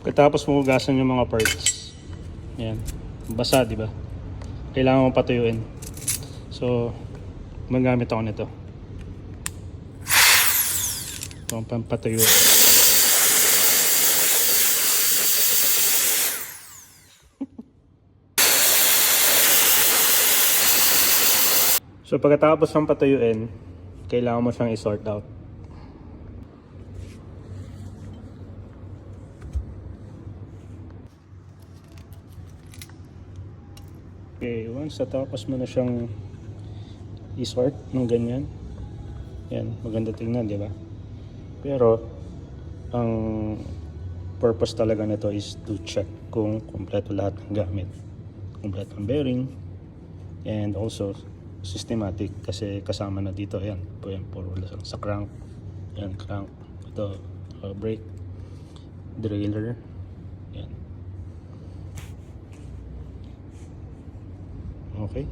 Pagkatapos mo hugasan yung mga parts, yan, basa, di ba? Kailangan mo patuyuin. So, magamit ako nito. Ito ang pampatuyo. So, pagkatapos ng patuyuin, kailangan mo siyang i-sort out. Okay, once natapos mo na siyang i-sort ng ganyan, yan, maganda tingnan, di ba? Pero ang purpose talaga nito is to check kung kumpleto lahat ng gamit, kumpleto ang bearing, and also systematic, kasi kasama na dito, ayan, puro lang sa crank, yan, crank, ito, brake, derailleur, yan. Okay.